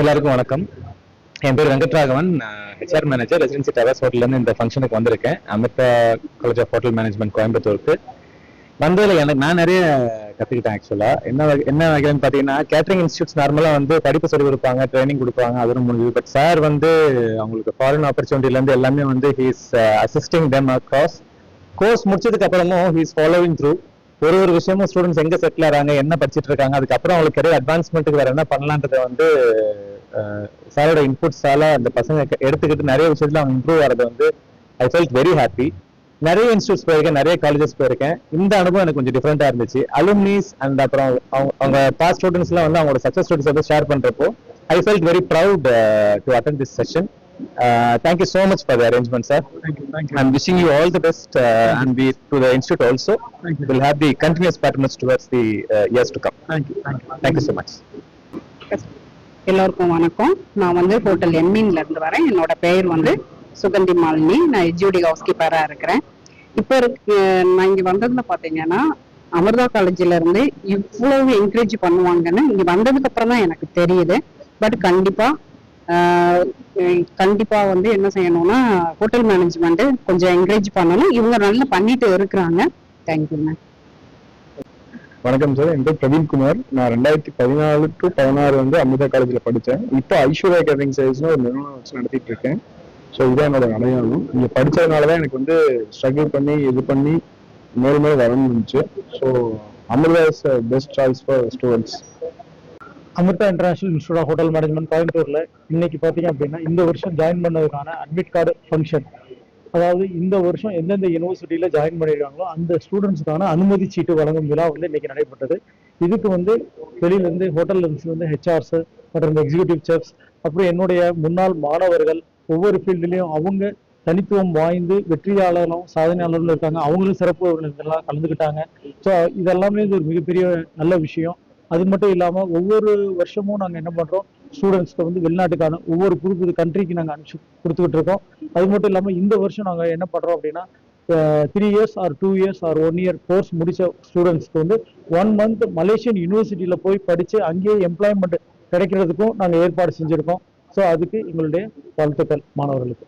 எல்லாருக்கும் வணக்கம். என் பேர் Venkataraghavan. HR manager, residency towers ஹோட்டல்லேருந்து இந்த ஃபங்க்ஷனுக்கு வந்திருக்கேன். Amrita college of hotel management கோயம்புத்தூருக்கு வந்ததில் நான் நிறைய கற்றுக்கிட்டேன். ஆக்சுவலாக என்ன வகைன்னு பார்த்தீங்கன்னா, கேட்டரிங் இன்ஸ்டியூட்ஸ் நார்மலாக படிப்பு சொல்லி கொடுப்பாங்க, ட்ரைனிங் கொடுப்பாங்க, அதுவும் முடிஞ்சது. பட் சார் அவங்களுக்கு ஃபாரின் ஆப்பர்ச்சுனிட்டிலேருந்து எல்லாமே he's assisting them across. Course முடிச்சதுக்கு அப்புறமும் ஹீஸ் ஃபாலோவிங் த்ரூ. ஒரு விஷயமும் ஸ்டூடெண்ட்ஸ் எங்க செட்டில் ஆறாங்க, என்ன படிச்சுட்டு இருக்காங்க, அதுக்கப்புறம் அவங்களுக்கு கரியர் அட்வான்ஸ்மெண்ட்டுக்கு வேற என்ன பண்ணலான்றதை சாரோட இன்புட்ஸால அந்த பசங்க எடுத்துக்கிட்டு நிறைய விஷயத்துல அவங்க இம்ப்ரூவ் ஆகிறது ஐ ஃபெல்ட் வெரி ஹாப்பி. நிறைய இன்ஸ்டியூட்ஸ் போயிருக்கேன், நிறைய காலேஜஸ் போயிருக்கேன். இந்த அனுபவம் எனக்கு கொஞ்சம் டிஃப்ரெண்டா இருந்துச்சு. அலுமினிஸ் அண்ட் அப்புறம் அவங்க பாஸ்ட் ஸ்டூடெண்ட்ஸ் எல்லாம் அவங்களோட சக்சஸ் ஸ்டோரிஸ் ஷேர் பண்றப்போ I felt very proud to attend this session. Thank you so much for the arrangement, sir. Thank you. I'm wishing you all the best, and we to the institute also. We'll have the continuous patronage towards the years to come. Thank you so much. எல்லாருக்கும் வணக்கம். நான் hotel என்மீன்ல இருந்து வரேன். என்னோட பெயர் சுகந்தி மாலினி. நான் எஜ்யூடி house கீப்பரா இருக்கிறேன். இப்போ நான் இங்க வந்ததுல பாத்தீங்கன்னா, அமிர்தா காலேஜ்ல இருந்து இவ்வளவு என்கரேஜ் பண்ணுவாங்கன்னு இங்க வந்ததுக்கு அப்புறம் தான் எனக்கு தெரியுது. பட் கண்டிப்பா என்ன செய்யணும்னா, ஹோட்டல் மேனேஜ்மெண்ட் கொஞ்சம் என்கரேஜ் பண்ணணும். இவங்க நல்லா பண்ணிட்டு இருக்கிறாங்க. Thank you ma'am. வணக்கம் சார், என் பேர் பிரவீன்குமார். நான் 2014 to 16 அமிர்தா காலேஜ்ல படித்தேன். இப்போ ஐஸ்வர்யா கேட்டரிங் சர்வீஸ்னு ஒரு நிறுவனம் வச்சு நடத்திட்டு இருக்கேன். ஸோ இதுதான் என்னோட அடையாளம். இங்கே படித்ததுனால தான் எனக்கு ஸ்ட்ரகிள் பண்ணி இது பண்ணி மேலும் வரணும்னு இருந்துச்சு. So Amrita is best choice for students. Amrita international institute of hotel management கோயம்புத்தூர்ல இன்னைக்கு பார்த்தீங்க அப்படின்னா, இந்த வருஷம் ஜாயின் பண்ணதுக்கான அட்மிட் கார்டு ஃபங்க்ஷன். அதாவது இந்த வருஷம் எந்தெந்த யூனிவர்சிட்டியில ஜாயின் பண்ணியிருக்காங்களோ அந்த ஸ்டூடெண்ட்ஸுக்கான அனுமதி சீட்டு வழங்கும் விழா இன்னைக்கு நடைபெற்றது. இதுக்கு வெளியிலேருந்து ஹோட்டல்ல இருந்து ஹெச்ஆர்ஸ் மற்றும் எக்ஸிக்யூட்டிவ் செஃப்ஸ், அப்புறம் என்னுடைய முன்னாள் மாணவர்கள், ஒவ்வொரு ஃபீல்டுலையும் அவங்க தனித்துவம் வாய்ந்து வெற்றியாளர்களும் சாதனையாளர்களும் இருக்காங்க. அவங்களும் சிறப்பு இதெல்லாம் கலந்துக்கிட்டாங்க. ஸோ இதெல்லாமே ஒரு மிகப்பெரிய நல்ல விஷயம். அது மட்டும் இல்லாமல் ஒவ்வொரு வருஷமும் நாங்கள் என்ன பண்ணுறோம், ஸ்டூடெண்ட்ஸ்க்கு வெளிநாட்டுக்கான ஒவ்வொரு புது புது கண்ட்ரிக்கு நாங்கள் அனுப்பிச்சு கொடுத்துக்கிட்டு இருக்கோம். அது மட்டும் இல்லாமல் இந்த வருஷம் நாங்கள் என்ன பண்ணுறோம் அப்படின்னா, 3 years or 2 years or 1 year course முடித்த ஸ்டூடெண்ட்ஸ்க்கு 1 month மலேசியன் யூனிவர்சிட்டியில் போய் படித்து அங்கேயே எம்ப்ளாய்மெண்ட் கிடைக்கிறதுக்கும் நாங்கள் ஏற்பாடு செஞ்சுருக்கோம். ஸோ அதுக்கு எங்களுடைய வாழ்த்துக்கள் மாணவர்களுக்கு.